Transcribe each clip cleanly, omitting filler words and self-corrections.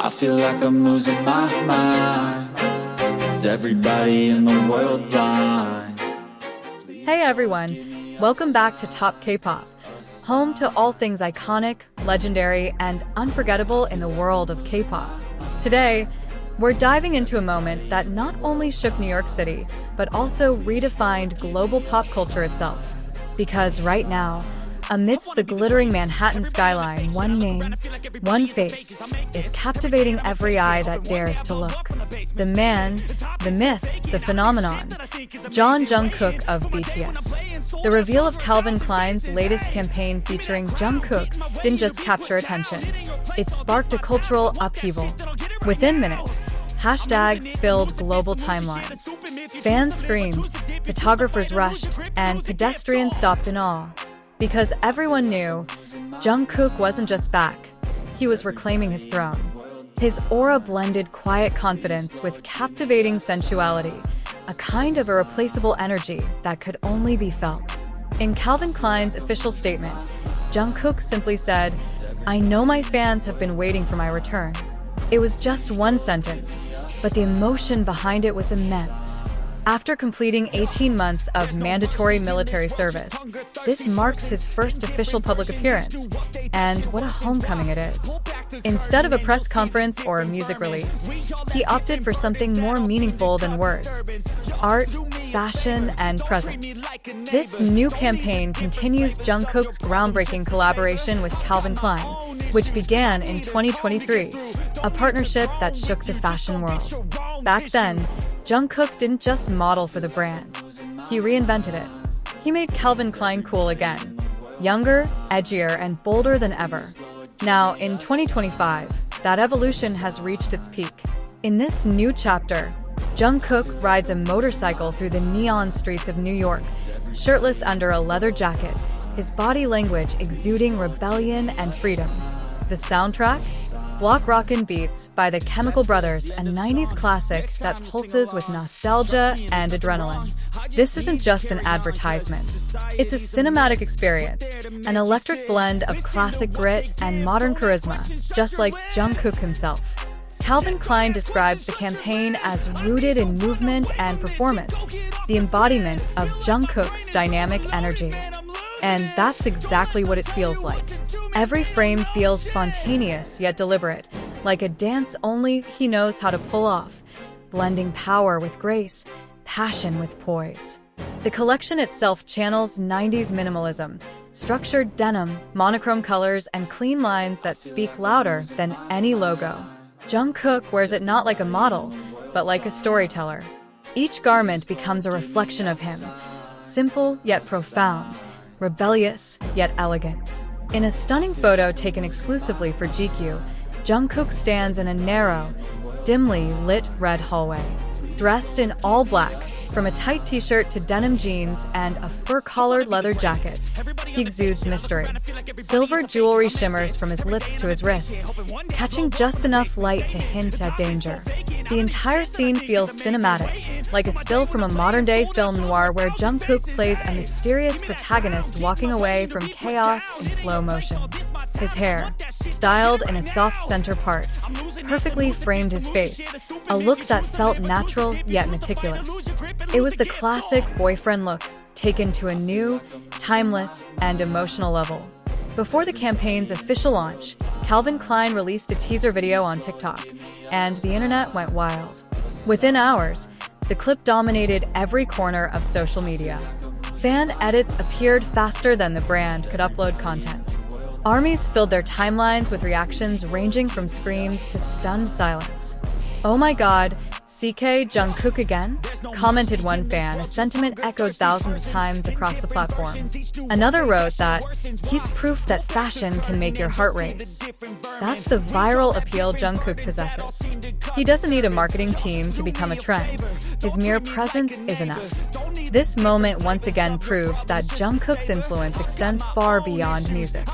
I feel like I'm losing my mind. Is everybody in the world blind? Hey everyone, welcome back to Top K-Pop, home to all things iconic, legendary, and unforgettable in the world of K-pop. Today, we're diving into a moment that not only shook New York City, but also redefined global pop culture itself. Because right now, amidst the glittering Manhattan skyline, one name, one face, is captivating every eye that dares to look. The man, the myth, the phenomenon, Jungkook of BTS. The reveal of Calvin Klein's latest campaign featuring Jungkook didn't just capture attention. It sparked a cultural upheaval. Within minutes, hashtags filled global timelines. Fans screamed, photographers rushed, and pedestrians stopped in awe. Because everyone knew, Jungkook wasn't just back, he was reclaiming his throne. His aura blended quiet confidence with captivating sensuality, a kind of irreplaceable energy that could only be felt. In Calvin Klein's official statement, Jungkook simply said, "I know my fans have been waiting for my return." It was just one sentence, but the emotion behind it was immense. After completing 18 months of mandatory military service, this marks his first official public appearance, and what a homecoming it is. Instead of a press conference or a music release, he opted for something more meaningful than words: art, fashion, and presence. This new campaign continues Jungkook's groundbreaking collaboration with Calvin Klein, which began in 2023, a partnership that shook the fashion world. Back then, Jungkook didn't just model for the brand, he reinvented it. He made Calvin Klein cool again, younger, edgier, and bolder than ever. Now, in 2025, that evolution has reached its peak. In this new chapter, Jungkook rides a motorcycle through the neon streets of New York, shirtless under a leather jacket, his body language exuding rebellion and freedom. The soundtrack? Block Rockin' Beats by the Chemical Brothers, a 90s classic that pulses with nostalgia and adrenaline. This isn't just an advertisement. It's a cinematic experience, an electric blend of classic grit and modern charisma, just like Jungkook himself. Calvin Klein describes the campaign as rooted in movement and performance, the embodiment of Jungkook's dynamic energy. And that's exactly what it feels like. Every frame feels spontaneous yet deliberate, like a dance only he knows how to pull off, blending power with grace, passion with poise. The collection itself channels 90s minimalism, structured denim, monochrome colors, and clean lines that speak louder than any logo. Jungkook wears it not like a model, but like a storyteller. Each garment becomes a reflection of him, simple yet profound, rebellious yet elegant. In a stunning photo taken exclusively for GQ, Jungkook stands in a narrow, dimly lit red hallway. Dressed in all black, from a tight t-shirt to denim jeans and a fur-collared leather jacket, he exudes mystery. Silver jewelry shimmers from his lips to his wrists, catching just enough light to hint at danger. The entire scene feels cinematic, like a still from a modern-day film noir where Jungkook plays a mysterious protagonist walking away from chaos in slow motion. His hair, styled in a soft center part, perfectly framed his face, a look that felt natural yet meticulous. It was the classic boyfriend look, taken to a new, timeless, and emotional level. Before the campaign's official launch, Calvin Klein released a teaser video on TikTok, and the internet went wild. Within hours, the clip dominated every corner of social media. Fan edits appeared faster than the brand could upload content. Armies filled their timelines with reactions ranging from screams to stunned silence. "Oh my god, CK Jungkook again?" commented one fan, a sentiment echoed thousands of times across the platform. Another wrote that, "He's proof that fashion can make your heart race." That's the viral appeal Jungkook possesses. He doesn't need a marketing team to become a trend. His mere presence is enough. This moment once again proved that Jungkook's influence extends far beyond music.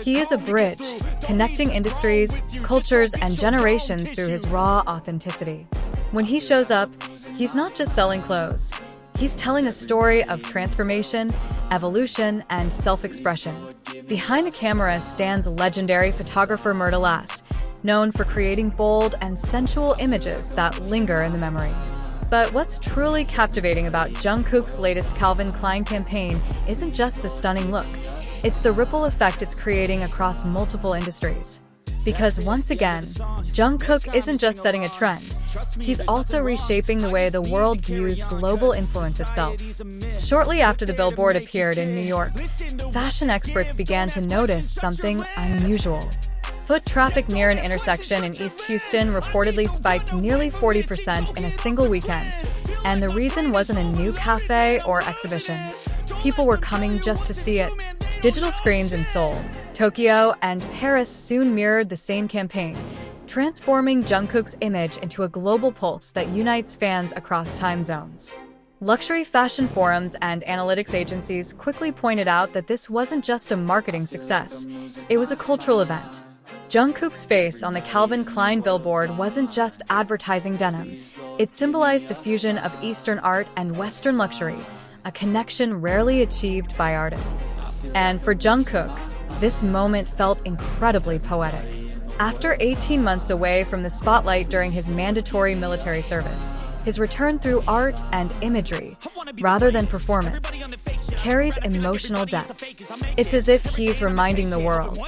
He is a bridge, connecting industries, cultures, and generations through his raw authenticity. When he shows up, he's not just selling clothes. He's telling a story of transformation, evolution, and self-expression. Behind the camera stands legendary photographer Myrtle Lass, known for creating bold and sensual images that linger in the memory. But what's truly captivating about Jungkook's latest Calvin Klein campaign isn't just the stunning look. It's the ripple effect it's creating across multiple industries. Because once again, Jungkook isn't just setting a trend, he's also reshaping the way the world views global influence itself. Shortly after the billboard appeared in New York, fashion experts began to notice something unusual. Foot traffic near an intersection in East Houston reportedly spiked nearly 40% in a single weekend, and the reason wasn't a new cafe or exhibition. People were coming just to see it. Digital screens in Seoul, Tokyo, and Paris soon mirrored the same campaign, transforming Jungkook's image into a global pulse that unites fans across time zones. Luxury fashion forums and analytics agencies quickly pointed out that this wasn't just a marketing success, it was a cultural event. Jungkook's face on the Calvin Klein billboard wasn't just advertising denim. It symbolized the fusion of Eastern art and Western luxury, a connection rarely achieved by artists. And for Jungkook, this moment felt incredibly poetic. After 18 months away from the spotlight during his mandatory military service, his return through art and imagery, rather than performance, carries emotional depth. It's as if he's reminding the world,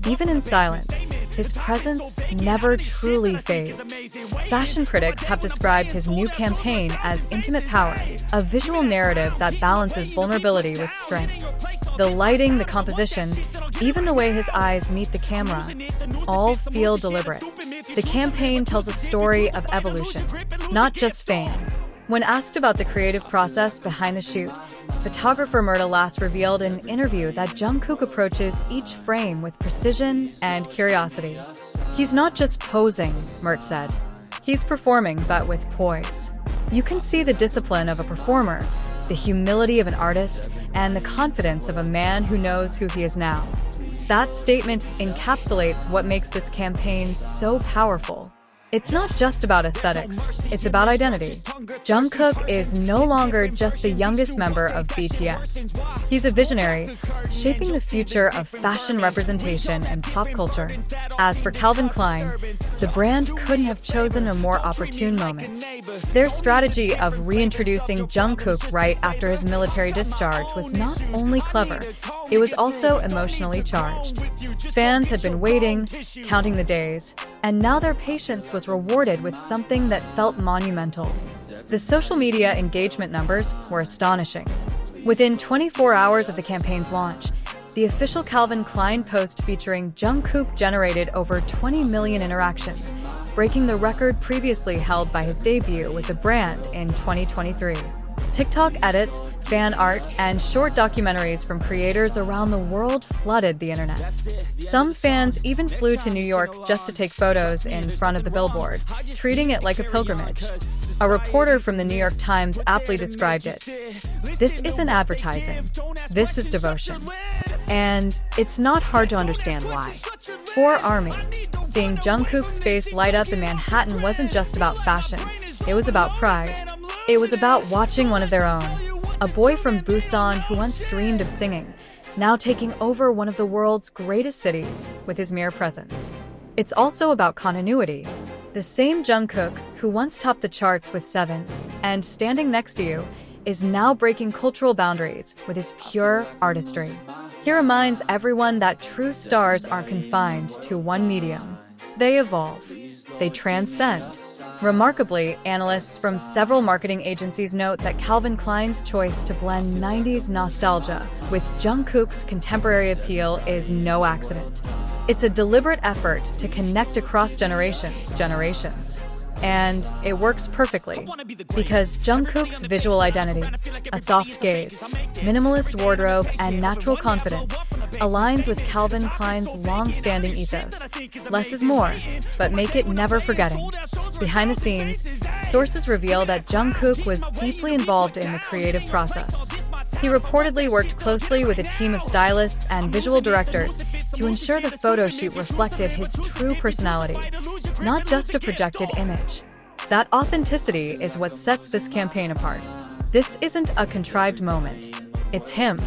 even in silence, his presence never truly fades. Fashion critics have described his new campaign as intimate power, a visual narrative that balances vulnerability with strength. The lighting, the composition, even the way his eyes meet the camera, all feel deliberate. The campaign tells a story of evolution, not just fame. When asked about the creative process behind the shoot, photographer Myrta Lass revealed in an interview that Jungkook approaches each frame with precision and curiosity. He's not just posing, Myrt said. He's performing, but with poise. You can see the discipline of a performer, the humility of an artist, and the confidence of a man who knows who he is now. That statement encapsulates what makes this campaign so powerful. It's not just about aesthetics, it's about identity. Jungkook is no longer just the youngest member of BTS. He's a visionary, shaping the future of fashion representation and pop culture. As for Calvin Klein, the brand couldn't have chosen a more opportune moment. Their strategy of reintroducing Jungkook right after his military discharge was not only clever, it was also emotionally charged. Fans had been waiting, counting the days, and now their patience was rewarded with something that felt monumental. The social media engagement numbers were astonishing. Within 24 hours of the campaign's launch, the official Calvin Klein post featuring Jungkook generated over 20 million interactions, breaking the record previously held by his debut with the brand in 2023. TikTok edits, fan art, and short documentaries from creators around the world flooded the internet. Some fans even flew to New York just to take photos in front of the billboard, treating it like a pilgrimage. A reporter from the New York Times aptly described it. This isn't advertising. This is devotion. And it's not hard to understand why. For ARMY, seeing Jungkook's face light up in Manhattan wasn't just about fashion. It was about pride. It was about watching one of their own, a boy from Busan who once dreamed of singing, now taking over one of the world's greatest cities with his mere presence. It's also about continuity. The same Jungkook who once topped the charts with Seven and Standing Next to You is now breaking cultural boundaries with his pure artistry. He reminds everyone that true stars aren't confined to one medium. They evolve. They transcend. Remarkably, analysts from several marketing agencies note that Calvin Klein's choice to blend 90s nostalgia with Jungkook's contemporary appeal is no accident. It's a deliberate effort to connect across generations. And it works perfectly, because Jungkook's visual identity, a soft gaze, minimalist wardrobe, and natural confidence aligns with Calvin Klein's long-standing ethos. Less is more, but make it never forgetting. Behind the scenes, sources reveal that Jungkook was deeply involved in the creative process. He reportedly worked closely with a team of stylists and visual directors to ensure the photo shoot reflected his true personality, not just a projected image. That authenticity is what sets this campaign apart. This isn't a contrived moment. It's him,